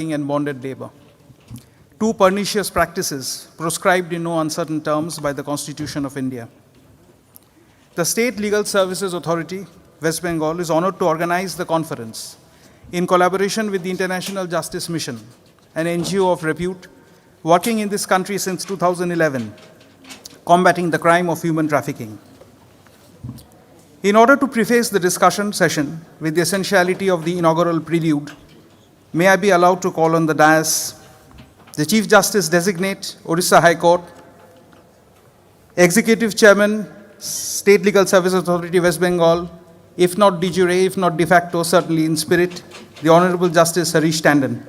and bonded labor, two pernicious practices proscribed in no uncertain terms by the Constitution of India. The State Legal Services Authority, West Bengal, is honored to organize the conference in collaboration with the International Justice Mission, an NGO of repute working in this country since 2011, combating the crime of human trafficking. In order to preface the discussion session with the essentiality of the inaugural prelude, may I be allowed to call on the dais the Chief Justice Designate, Orissa High Court, Executive Chairman, State Legal Services Authority, West Bengal, if not de jure, if not de facto, certainly in spirit, the Honorable Justice Harish Tandon.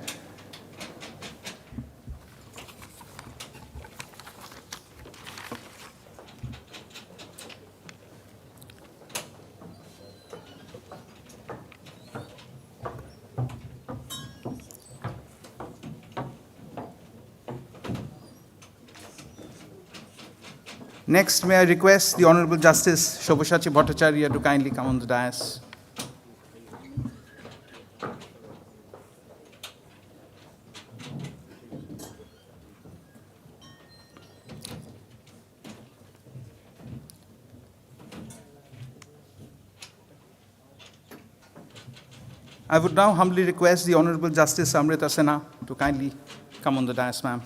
Next, may I request the Honorable Justice Shobhashachi Bhattacharya to kindly come on the dais. I would now humbly request the Honorable Justice Amrita Sinha to kindly come on the dais, ma'am.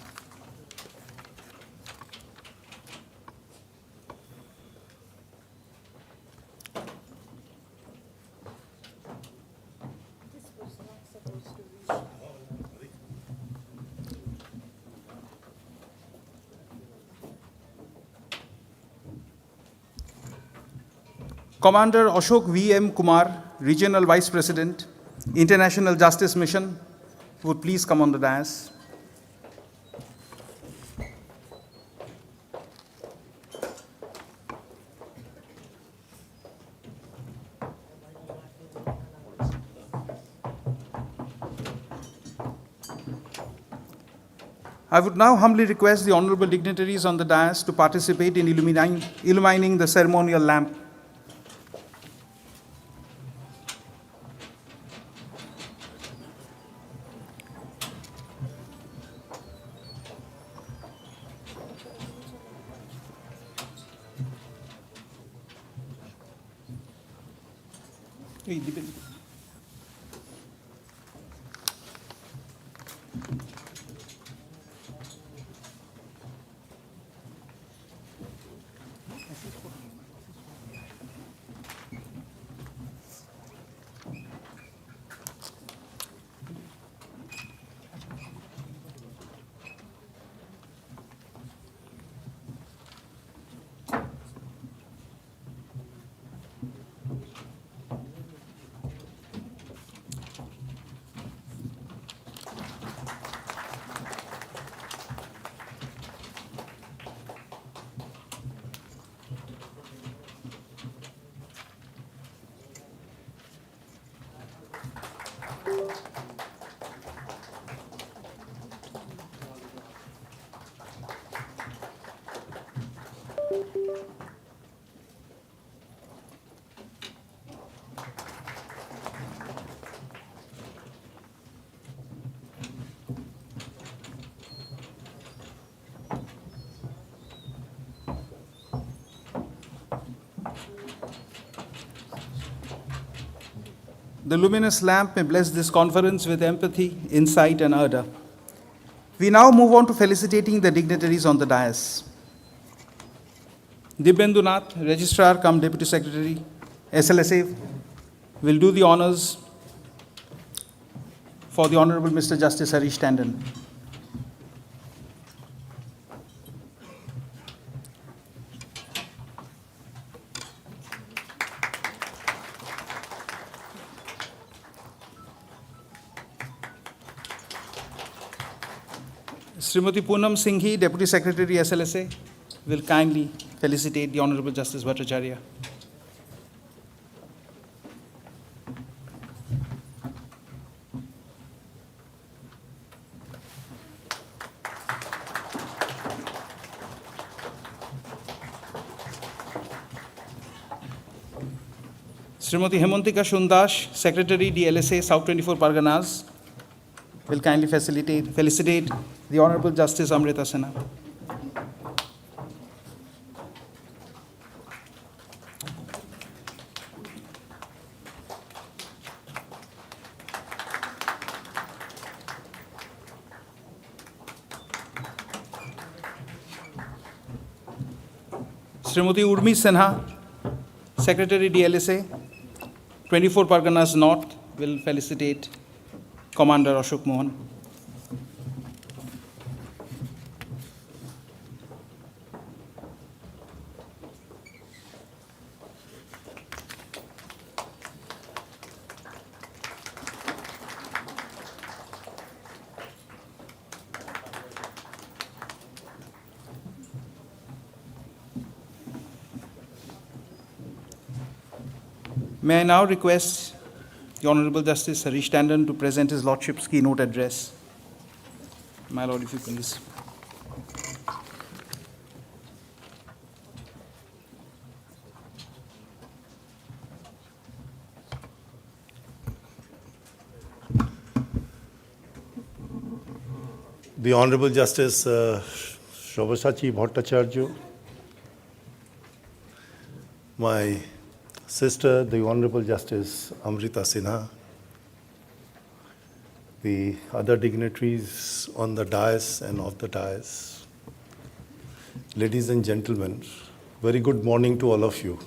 Commander Ashok V.M. Kumar, Regional Vice President, International Justice Mission, would please come on the dais. I would now humbly request the honorable dignitaries on the dais to participate in illumining the ceremonial lamp. The luminous lamp may bless this conference with empathy, insight, and ardor. We now move on to felicitating the dignitaries on the dais. Dibyendu Nath, Registrar cum Deputy Secretary, SLSA, will do the honors for the Honorable Mr. Justice Harish Tandon. Srimati Poonam Singhi, Deputy Secretary, SLSA, will kindly felicitate the Honorable Justice Bhattacharya. Srimati Hemantika Shundash, Secretary, DLSA, South 24 Parganas, will kindly felicitate the Honorable Justice Amrita Sinha. Srimati Urmi Sinha, Secretary DLSA, 24 Parganas North, will felicitate Commander Ashok Mohan. May I now request the Honorable Justice Harish Tandon to present his Lordship's keynote address. My Lord, if you please. The Honorable Justice Shobhasachi Bhattacharya, my sister, the Honorable Justice Amrita Sinha, the other dignitaries on the dais and off the dais, ladies and gentlemen, very good morning to all of you.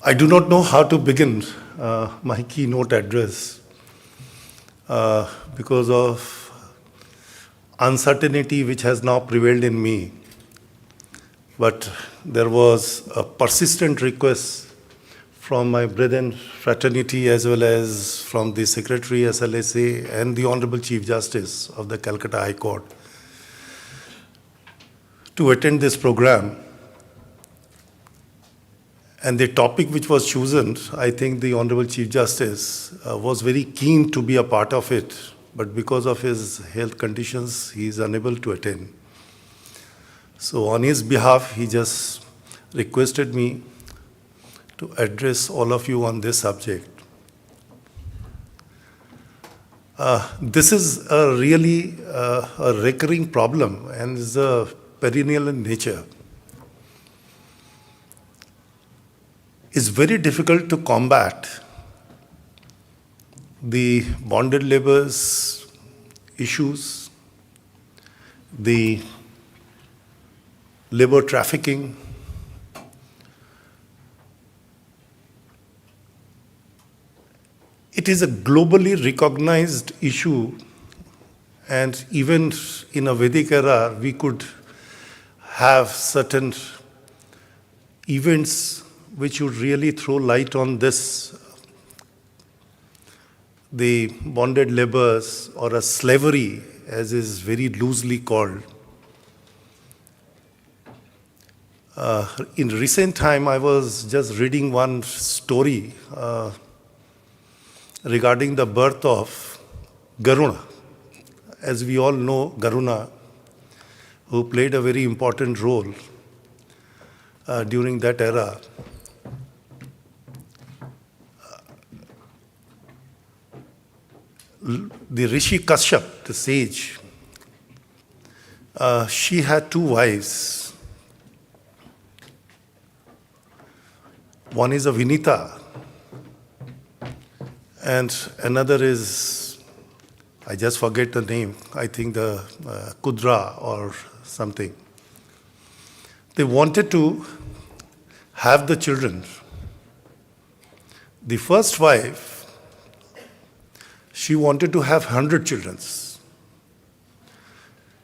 I do not know how to begin my keynote address because of uncertainty which has now prevailed in me. But there was a persistent request from my brethren fraternity as well as from the Secretary SLSA and the Honorable Chief Justice of the Calcutta High Court to attend this program. And the topic which was chosen, I think the Honorable Chief Justice was very keen to be a part of it, but because of his health conditions, he is unable to attend. So on his behalf, he just requested me to address all of you on this subject. This is a really a recurring problem and is a perennial in nature. It's very difficult to combat the bonded laborers issues, the labor trafficking, it is a globally recognized issue, and even in a Vedic era, we could have certain events which would really throw light on this, the bonded laborers or a slavery as is very loosely called. In recent time, I was just reading one story regarding the birth of Garuna. As we all know, Garuna, who played a very important role during that era. The Rishi Kashyap, the sage, she had two wives. One is a Vinita, and another is, I just forget the name, I think the Kudra or something. They wanted to have the children. The first wife, she wanted to have 100 children.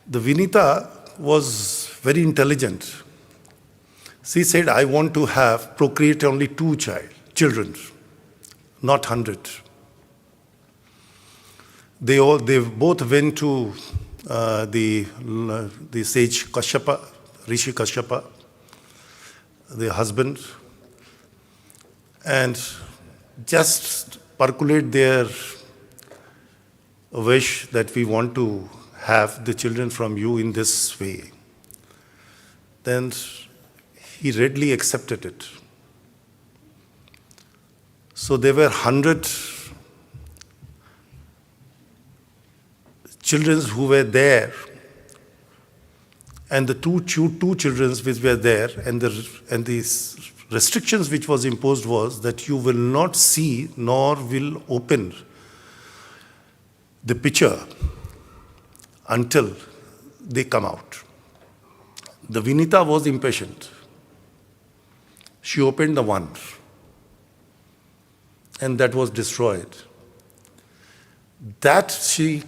The Vinita was very intelligent. She said, I want to procreate only 2 children, not 100. They both went to the sage Kashyapa, Rishi Kashyapa, the husband, and just percolate their wish that we want to have the children from you in this way. Then he readily accepted it. So there were 100 children who were there, and the two children which were there, and the restrictions which was imposed was that you will not see nor will open the picture until they come out. The Vinita was impatient. She opened the one, and that was destroyed. That she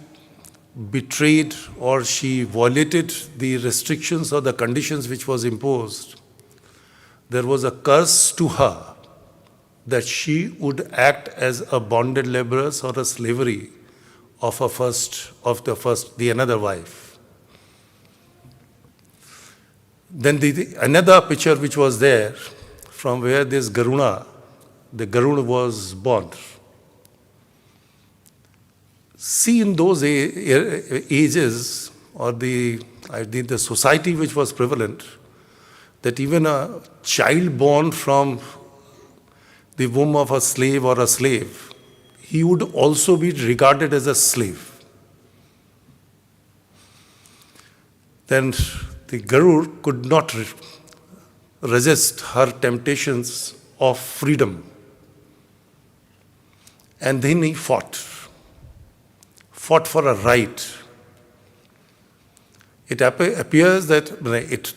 betrayed or she violated the restrictions or the conditions which was imposed. There was a curse to her that she would act as a bonded laborers or a slavery of the another wife. Then another picture which was there, from where this the Garuda was born. See, in those ages, or the society which was prevalent, that even a child born from the womb of a slave or a slave, he would also be regarded as a slave. Then the Garuda could not resist her temptations of freedom. And then he fought for a right. It appears that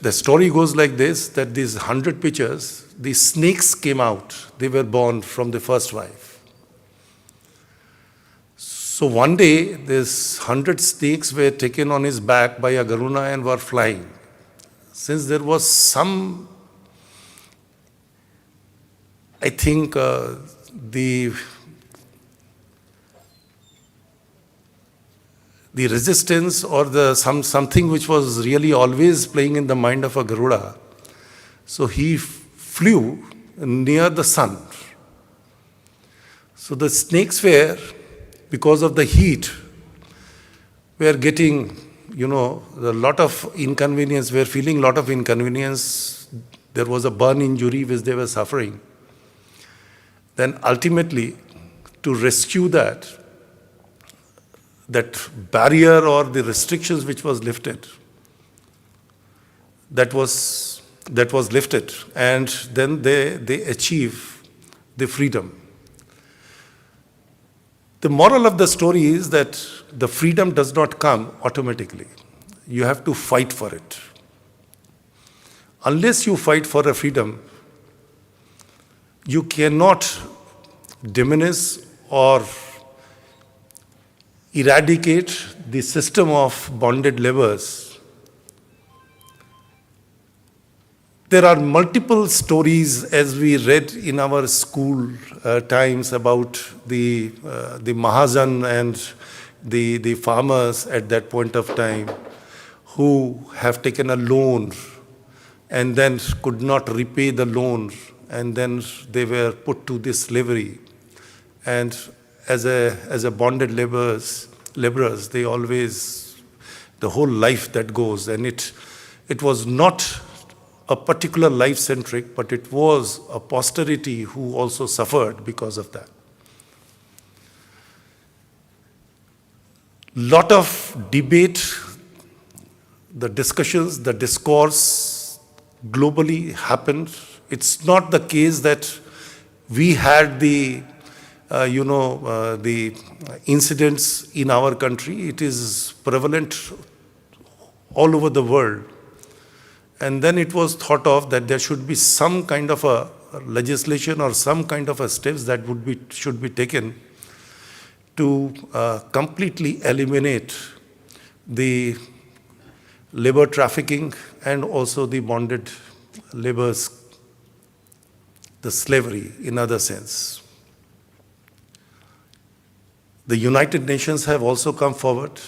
the story goes like this, that these 100 pictures, these snakes came out. They were born from the first wife. So one day, these 100 snakes were taken on his back by a Garuda and were flying. Since there was some, I think, the resistance or something which was really always playing in the mind of a Garuda. So he flew near the sun. So the snakes were, because of the heat, were getting, a lot of inconvenience, were feeling a lot of inconvenience. There was a burn injury which they were suffering. Then ultimately, to rescue that barrier or the restrictions which was lifted, that was lifted, and then they achieve the freedom. The moral of the story is that the freedom does not come automatically. You have to fight for it. Unless you fight for a freedom, you cannot diminish or eradicate the system of bonded laborers. There are multiple stories, as we read in our school times, about the Mahajan and the farmers at that point of time who have taken a loan and then could not repay the loan, and then they were put to this slavery. And as a bonded laborers, they always, the whole life that goes, and it was not a particular life-centric, but it was a posterity who also suffered because of that. Lot of debate, the discussions, the discourse globally happened. It's not the case that we had the incidents in our country. It is prevalent all over the world. And then it was thought of that there should be some kind of a legislation or some kind of a steps that should be taken to completely eliminate the labor trafficking and also the bonded laborers, the slavery in other sense. The United Nations have also come forward.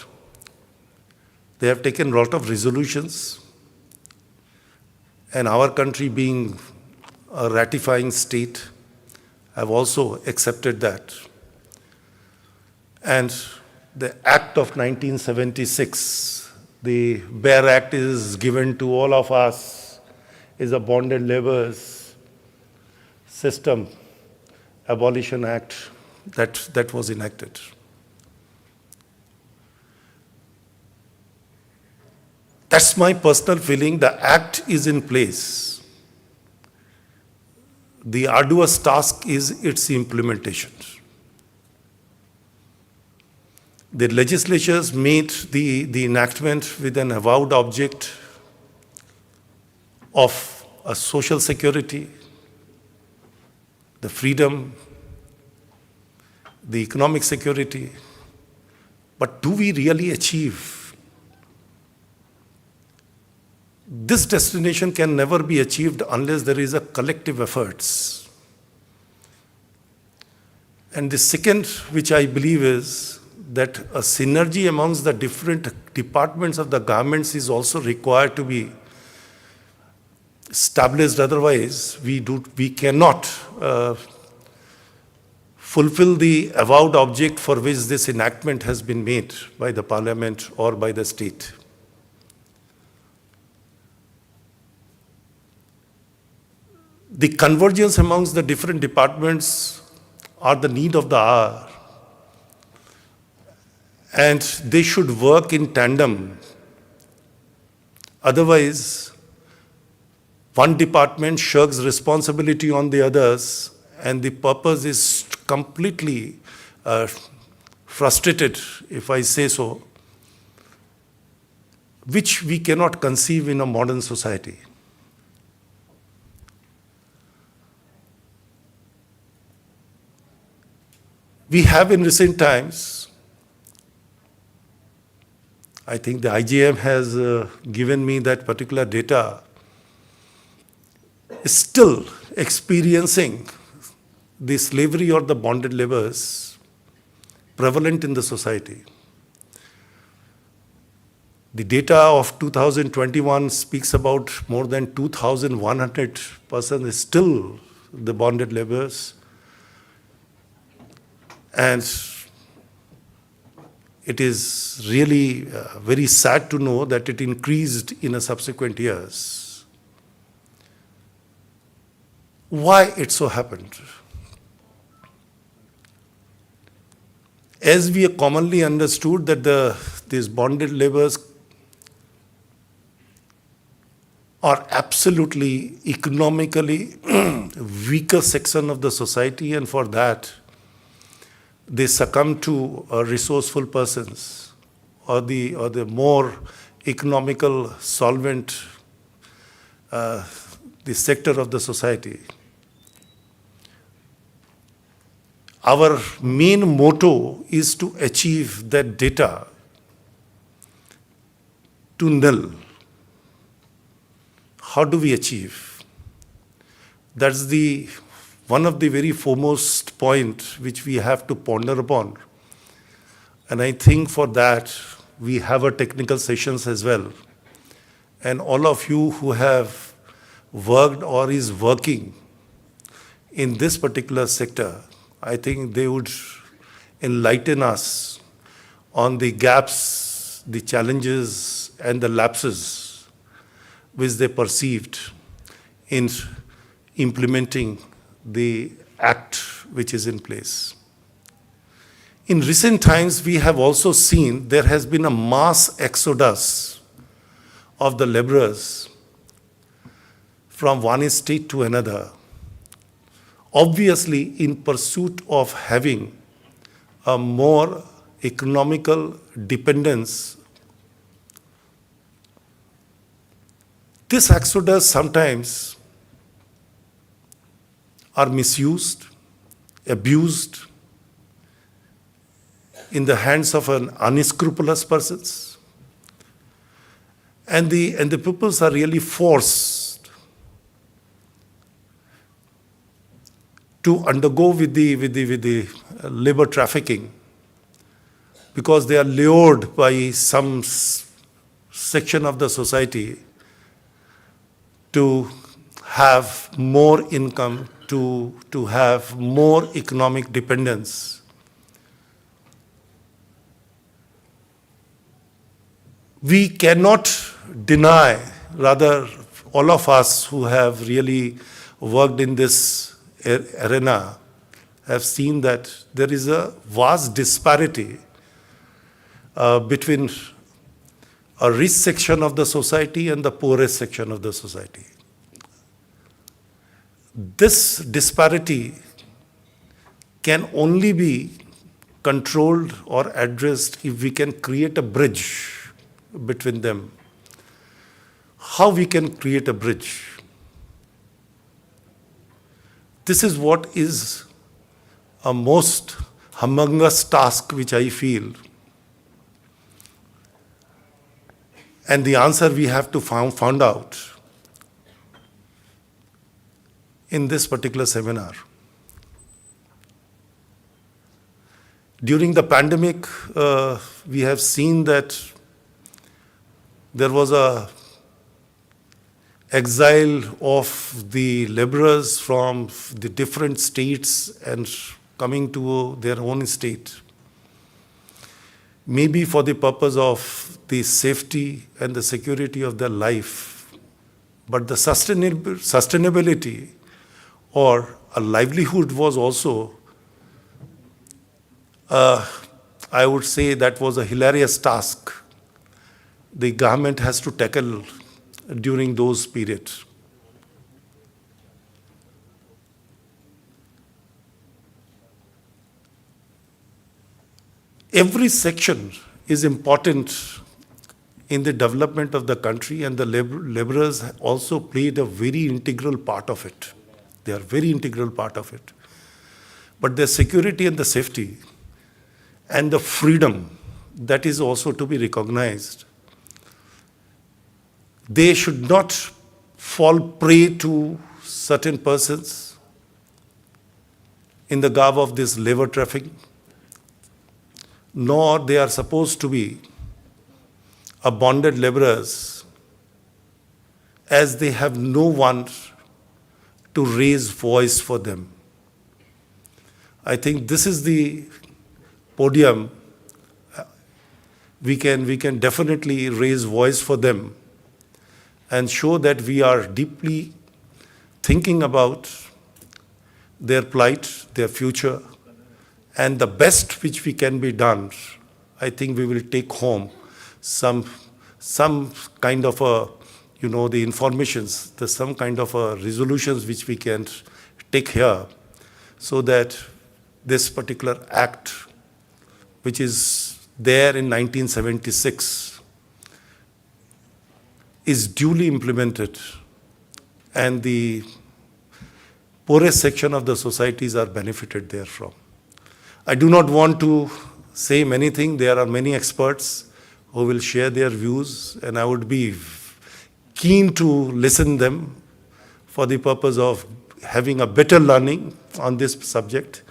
They have taken a lot of resolutions, and our country, being a ratifying state, have also accepted that. And the Act of 1976, the Bare Act, is given to all of us, is a bonded laborers system Abolition Act that was enacted. That's my personal feeling. The act is in place. The arduous task is its implementation. The legislatures made the enactment with an avowed object of a social security, the freedom, the economic security. But do we really achieve? This destination can never be achieved unless there is a collective efforts. And the second, which I believe, is that a synergy amongst the different departments of the governments is also required to be established. Otherwise, we cannot fulfill the avowed object for which this enactment has been made by the parliament or by the state. The convergence amongst the different departments are the need of the hour, and they should work in tandem. Otherwise, one department shirks responsibility on the others, and the purpose is completely frustrated, if I say so, which we cannot conceive in a modern society. We have in recent times, I think the IGM has given me that particular data, is still experiencing the slavery or the bonded laborers prevalent in the society. The data of 2021 speaks about more than 2,100 persons is still the bonded laborers. And it is really very sad to know that it increased in the subsequent years. Why it so happened? As we are commonly understood that these bonded laborers are absolutely economically weaker section of the society, and for that they succumb to resourceful persons or the more economical solvent the sector of the society. Our main motto is to achieve that data to nil. How do we achieve? That's one of the very foremost point which we have to ponder upon. And I think for that, we have a technical sessions as well. And all of you who have worked or is working in this particular sector, I think they would enlighten us on the gaps, the challenges, and the lapses which they perceived in implementing the act which is in place. In recent times, we have also seen there has been a mass exodus of the laborers from one state to another, obviously in pursuit of having a more economical dependence. This exodus sometimes are misused, abused in the hands of an unscrupulous persons, and the peoples are really forced to undergo with the labor trafficking, because they are lured by some section of the society to have more income, to have more economic dependence. We cannot deny, rather all of us who have really worked in this arena have seen that there is a vast disparity between a rich section of the society and the poorest section of the society. This disparity can only be controlled or addressed if we can create a bridge between them. How we can create a bridge? This is what is a most humongous task which I feel. And the answer we have to found out in this particular seminar. During the pandemic, we have seen that there was a exile of the laborers from the different states and coming to their own state. Maybe for the purpose of the safety and the security of their life, but the sustainability or a livelihood was also, I would say that was a hilarious task the government has to tackle during those periods. Every section is important in the development of the country, and the laborers also played a very integral part of it. They are very integral part of it. But the security and the safety and the freedom, that is also to be recognized. They should not fall prey to certain persons in the garb of this labor trafficking, nor they are supposed to be bonded laborers, as they have no one to raise voice for them. I think this is the podium. We can definitely raise voice for them and show that we are deeply thinking about their plight, their future, and the best which we can be done. I think we will take home some kind of a, the informations, some kind of a resolutions which we can take here, so that this particular act, which is there in 1976, is duly implemented, and the poorest section of the societies are benefited therefrom. I do not want to say many things. There are many experts who will share their views, and I would be keen to listen them for the purpose of having a better learning on this subject.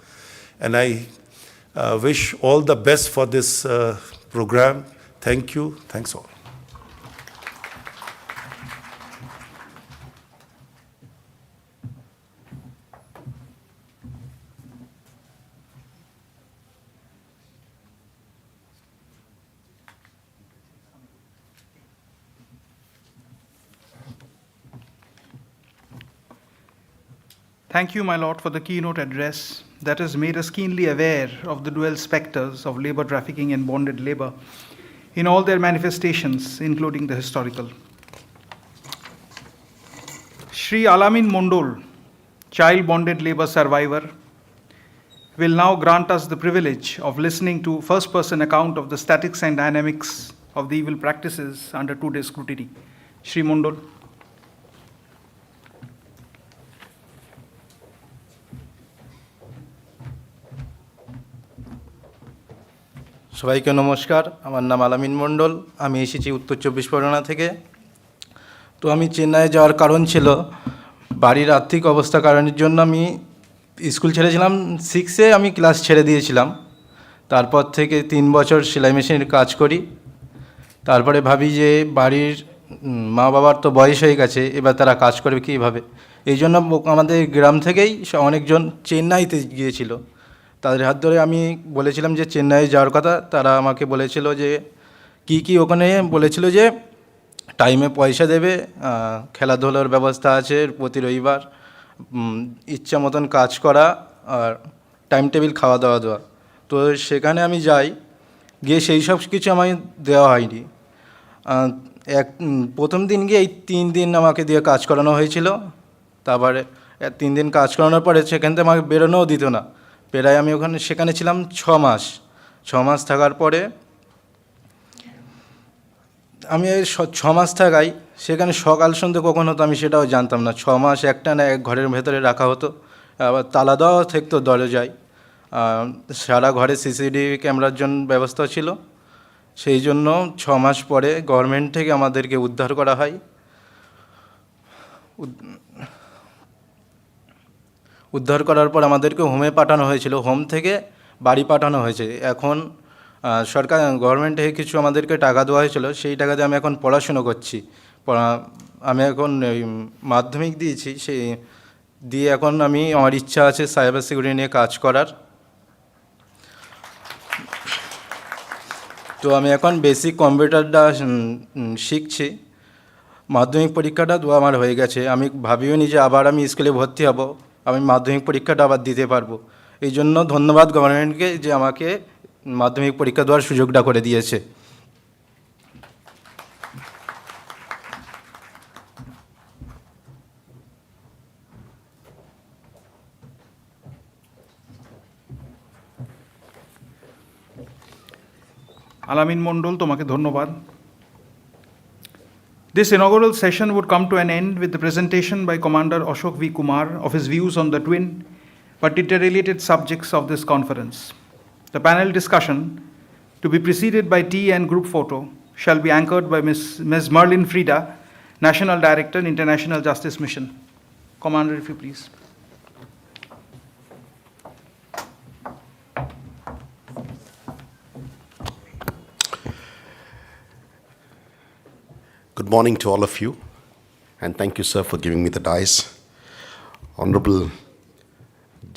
And I wish all the best for this program. Thank you. Thanks all. Thank you, my lord, for the keynote address that has made us keenly aware of the dual specters of labor trafficking and bonded labor in all their manifestations, including the historical. Shri Alamin Mondol, child bonded labor survivor, will now grant us the privilege of listening to first-person account of the statics and dynamics of the evil practices under today's scrutiny. Shri Mondol. সবাইকে নমস্কার। আমার নাম আলামিন মণ্ডল। আমি এসেছি উত্তর চব্বিশ পরগনা থেকে। তো আমি চেন্নাই যাওয়ার কারণ ছিল বাড়ির আর্থিক অবস্থা কারণের জন্য আমি স্কুল ছেড়েছিলাম। 6-এ আমি ক্লাস ছেড়ে দিয়েছিলাম। তারপর থেকে 3 বছর সেলাই মেশিনের কাজ করি। তারপরে ভাবি যে বাড়ির মা বাবার তো বয়স হয়ে গেছে, এবার তারা কাজ করবে কীভাবে। এই জন্য আমাদের গ্রাম থেকেই অনেকজন চেন্নাইতে গিয়েছিল। তাদের হাত ধরে আমি বলেছিলাম যে চেন্নাই যাওয়ার কথা। তারা আমাকে বলেছিল যে কি ওখানে বলেছিল যে টাইমে পয়সা দেবে, খেলাধুলার ব্যবস্থা আছে প্রতি রবিবার, ইচ্ছা মতন কাজ করা, আর টাইম টেবিল খাওয়া দাওয়া দেওয়া। তো সেখানে আমি যাই, গিয়ে সেই সব কিছু আমায় দেওয়া হয়নি। প্রথম দিন গিয়ে এই 3 দিন আমাকে দিয়ে কাজ করানো হয়েছিল। তারপরে 3 দিন কাজ করানোর পরে সেখান থেকে আমাকে বেরোনোও দিত না। প্রায় আমি সেখানে ছিলাম 6 মাস। 6 মাস থাকার পরে আমি এই 6 মাস থাকাই সেখানে সকাল সন্ধ্যে কখন হতো আমি সেটাও জানতাম না। 6 মাস একটানা এক ঘরের ভেতরে রাখা হতো, আবার তালা দেওয়াও থাকতো দরজায়। সারা ঘরে সিসিটিভি ক্যামেরার জন্য ব্যবস্থা ছিল। সেই জন্য 6 মাস পরে গভর্নমেন্ট থেকে আমাদেরকে উদ্ধার করা হয়। উদ্ধার করার পর আমাদেরকে হোমে পাঠানো হয়েছিল, হোম থেকে বাড়ি পাঠানো হয়েছে। এখন সরকার গভর্নমেন্ট থেকে কিছু আমাদেরকে টাকা দেওয়া হয়েছিল, সেই টাকা দিয়ে আমি এখন পড়াশুনো করছি। আমি এখন মাধ্যমিক দিয়েছি, সেই দিয়ে এখন আমার ইচ্ছা আছে সাইবার সিকিউরিটি নিয়ে কাজ করার। তো আমি এখন বেসিক কম্পিউটারটা শিখছি। মাধ্যমিক পরীক্ষাটা আমার হয়ে গেছে। আমি ভাবিও নি যে আবার আমি স্কুলে ভর্তি হব, আমি মাধ্যমিক পরীক্ষাটা আবার দিতে পারবো। এই জন্য ধন্যবাদ গভর্নমেন্টকে যে আমাকে মাধ্যমিক পরীক্ষা দেওয়ার সুযোগটা করে দিয়েছে। আলামিন মণ্ডল, তোমাকে ধন্যবাদ। This inaugural session would come to an end with the presentation by Commander Ashok V. Kumar of his views on the twin but interrelated subjects of this conference. The panel discussion, to be preceded by tea and group photo, shall be anchored by Ms. Merlin Frida, National Director, International Justice Mission. Commander, if you please. Good morning to all of you, and thank you, sir, for giving me the dice. Honorable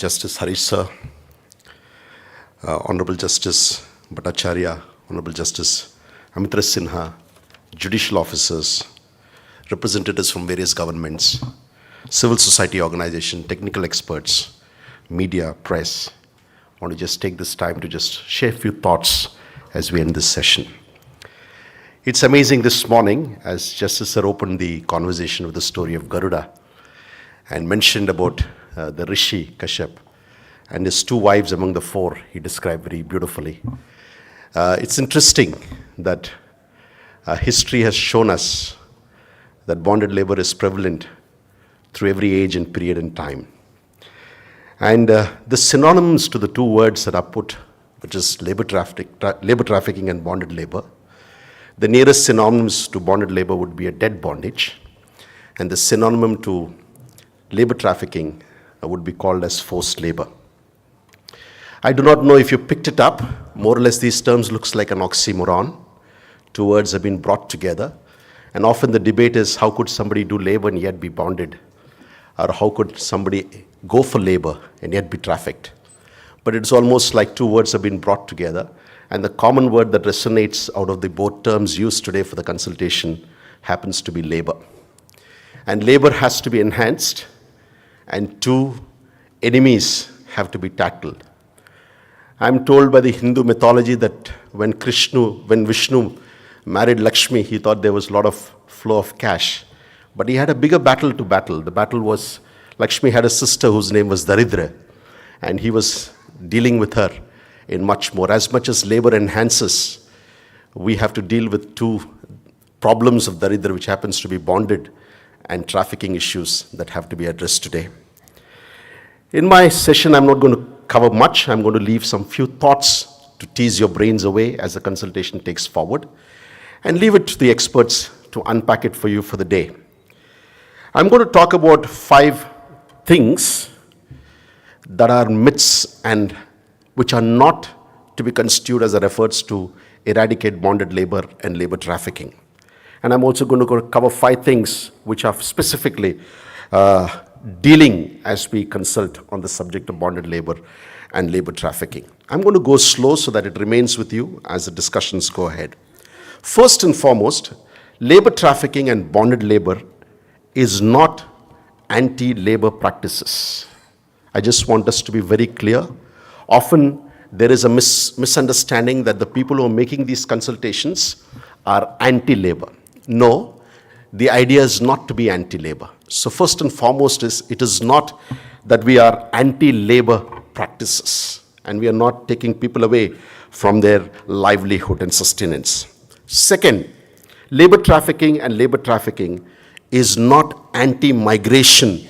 Justice Harish, sir, Honorable Justice Bhattacharya, Honorable Justice Amitra Sinha, judicial officers, representatives from various governments, civil society organization, technical experts, media, press. I want to just take this time to just share a few thoughts as we end this session. It's amazing this morning, as Justice Sir opened the conversation with the story of Garuda and mentioned about the Rishi Kashyap and his 2 wives among the 4, he described very beautifully. It's interesting that history has shown us that bonded labor is prevalent through every age and period and time. And the synonyms to the 2 words that are put, which is labor trafficking and bonded labor, the nearest synonyms to bonded labor would be a debt bondage, and the synonym to labor trafficking would be called as forced labor. I do not know if you picked it up. More or less these terms looks like an oxymoron. 2 words have been brought together, and often the debate is how could somebody do labor and yet be bonded, or how could somebody go for labor and yet be trafficked. But it's almost like 2 words have been brought together, and the common word that resonates out of the both terms used today for the consultation happens to be labor. And labor has to be enhanced, and 2 enemies have to be tackled. I'm told by the Hindu mythology that when Vishnu married Lakshmi, he thought there was a lot of flow of cash. But he had a bigger battle to battle. The battle was, Lakshmi had a sister whose name was Daridra, and he was dealing with her in much more. As much as labor enhances, we have to deal with 2 problems of Daridra, which happens to be bonded and trafficking issues that have to be addressed today. In my session, I'm not going to cover much. I'm going to leave some few thoughts to tease your brains away as the consultation takes forward, and leave it to the experts to unpack it for you for the day. I'm going to talk about 5 things that are myths and which are not to be construed as efforts to eradicate bonded labor and labor trafficking. And I'm also going to cover 5 things which are specifically dealing as we consult on the subject of bonded labor and labor trafficking. I'm going to go slow so that it remains with you as the discussions go ahead. First and foremost, labor trafficking and bonded labor is not anti-labor practices. I just want us to be very clear. Often there is a misunderstanding that the people who are making these consultations are anti-labor. No, the idea is not to be anti-labor. So first and foremost it is not that we are anti-labor practices and we are not taking people away from their livelihood and sustenance. Second, labor trafficking is not anti-migration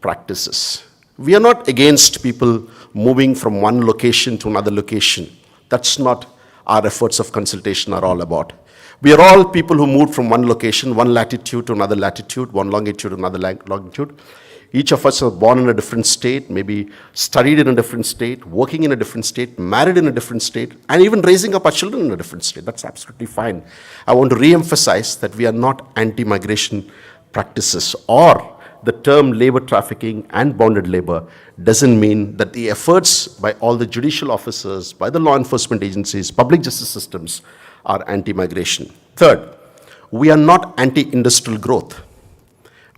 practices. We are not against people moving from one location to another location. That's not our efforts of consultation are all about. We are all people who moved from one location, one latitude to another latitude, one longitude to another longitude. Each of us are born in a different state, maybe studied in a different state, working in a different state, married in a different state, and even raising up our children in a different state. That's absolutely fine. I want to re-emphasize that we are not anti-migration practices, or the term labor trafficking and bonded labor doesn't mean that the efforts by all the judicial officers, by the law enforcement agencies, public justice systems are anti-migration. Third, we are not anti-industrial growth.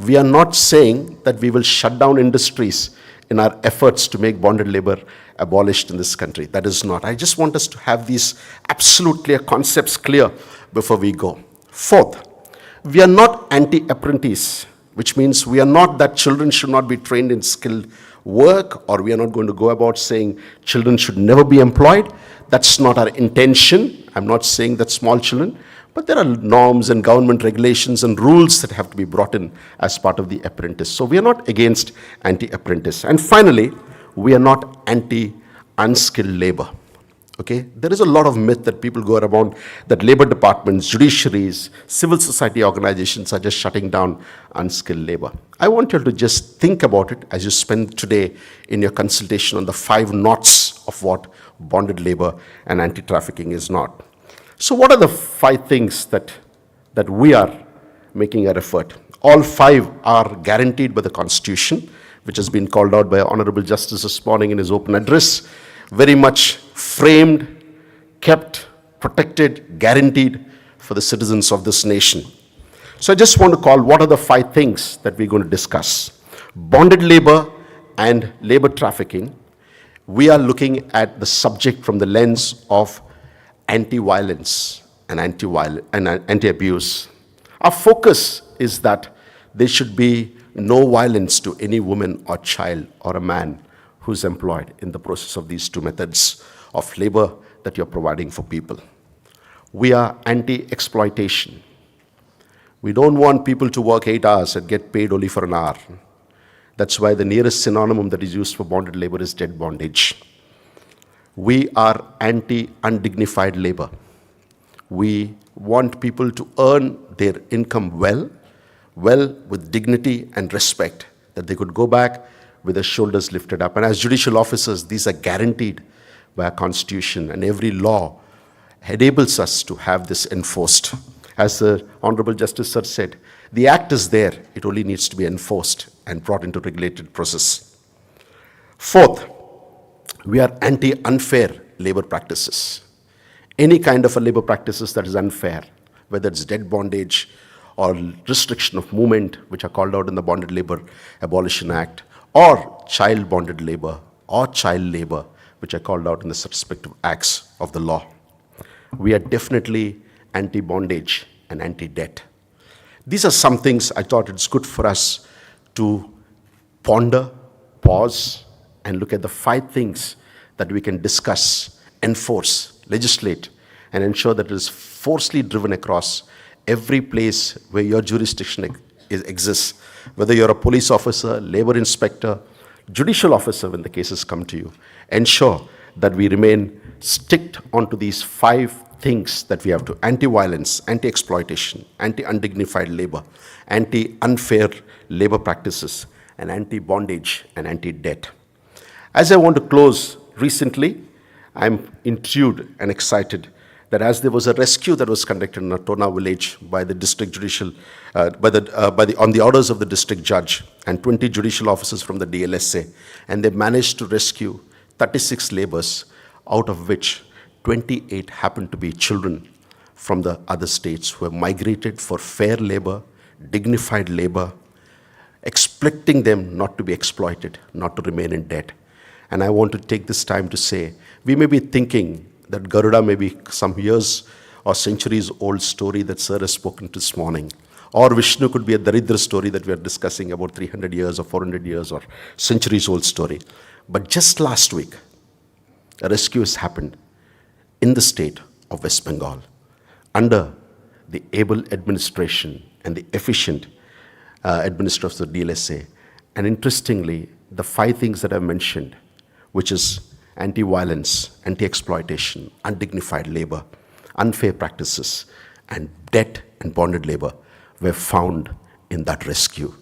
We are not saying that we will shut down industries in our efforts to make bonded labor abolished in this country. That is not. I just want us to have these absolute clear concepts clear before we go. Fourth, we are not anti-apprentice, which means we are not that children should not be trained in skilled work, or we are not going to go about saying children should never be employed. That's not our intention. I'm not saying that small children, but there are norms and government regulations and rules that have to be brought in as part of the apprentice. So we are not against anti-apprentice. And finally, we are not anti-unskilled labor. Okay? There is a lot of myth that people go around that labor departments, judiciaries, civil society organizations are just shutting down unskilled labor. I want you to just think about it as you spend today in your consultation on the 5 knots of what bonded labor and anti-trafficking is not. So what are the 5 things that we are making our effort? All 5 are guaranteed by the Constitution, which has been called out by Honorable Justice this morning in his open address. Very much framed, kept, protected, guaranteed for the citizens of this nation. So I just want to call what are the 5 things that we're going to discuss. Bonded labor and labor trafficking. We are looking at the subject from the lens of anti-violence and anti-abuse. Our focus is that there should be no violence to any woman or child or a man who's employed in the process of these 2 methods of labor that you're providing for people. We are anti-exploitation. We don't want people to work 8 hours and get paid only for an hour. That's why the nearest synonym that is used for bonded labor is debt bondage. We are anti-undignified labor. We want people to earn their income well with dignity and respect, that they could go back with their shoulders lifted up. And as judicial officers, these are guaranteed by our Constitution, and every law enables us to have this enforced. As the Honorable Justice Sir said, the act is there, it only needs to be enforced and brought into regulated process. Fourth, we are anti-unfair labor practices. Any kind of a labor practices that is unfair, whether it's debt bondage or restriction of movement, which are called out in the Bonded Labor Abolition Act, or child bonded labor or child labor, which are called out in the respective acts of the law. We are definitely anti-bondage and anti-debt. These are some things I thought it's good for us to ponder, pause, and look at the 5 things that we can discuss, enforce, legislate, and ensure that it is forcefully driven across every place where your jurisdiction exists. Whether you're a police officer, labor inspector, judicial officer when the cases come to you, ensure that we remain sticked onto these 5 things that we have to: anti-violence, anti-exploitation, anti-undignified labor, anti-unfair labor practices, and anti-bondage and anti-debt. As I want to close, recently, I'm intrigued and excited that as there was a rescue that was conducted in a Tona village by the district judicial, on the orders of the district judge and 20 judicial officers from the DLSA, and they managed to rescue 36 laborers, out of which 28 happened to be children from the other states who have migrated for fair labor, dignified labor, expecting them not to be exploited, not to remain in debt. And I want to take this time to say, we may be thinking that Garuda may be some years or centuries old story that Sir has spoken to this morning. Or Vishnu could be a Daridra story that we are discussing about 300 years or 400 years or centuries old story. But just last week, a rescue has happened in the state of West Bengal under the able administration and the efficient administration of the DLSA. And interestingly, the 5 things that I've mentioned, which is anti-violence, anti-exploitation, undignified labor, unfair practices, and debt and bonded labor, were found in that rescue,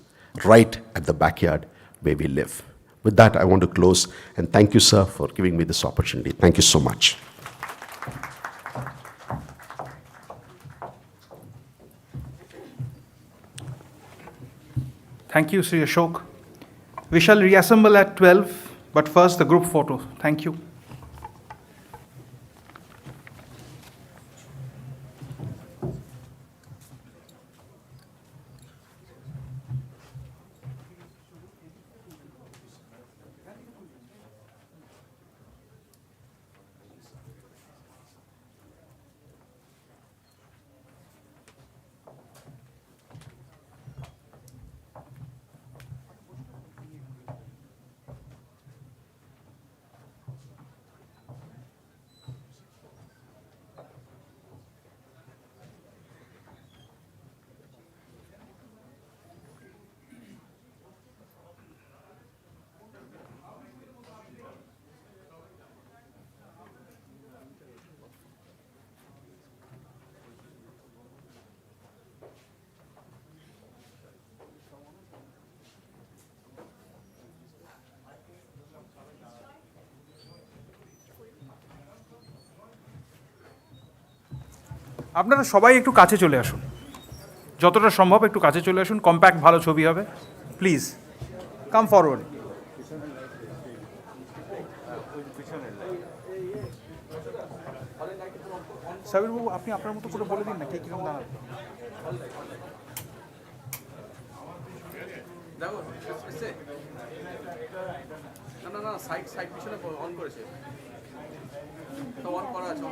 right at the backyard where we live. With that, I want to close, and thank you, sir, for giving me this opportunity. Thank you so much. Thank you, Sri Ashok. We shall reassemble at 12, but first the group photo. Thank you. আপনারা সবাই একটু কাছে চলে আসুন, যতটা সম্ভব একটু কাছে চলে আসুন, কম্প্যাক্ট ভালো ছবি হবে। Please come forward. সাবিরবাবু, আপনি আপনার মতো করে বলে দিন না কে কিরকম দাঁড়াবে। না সাইড পিছনে অন করেছে, তো অন করা আছে।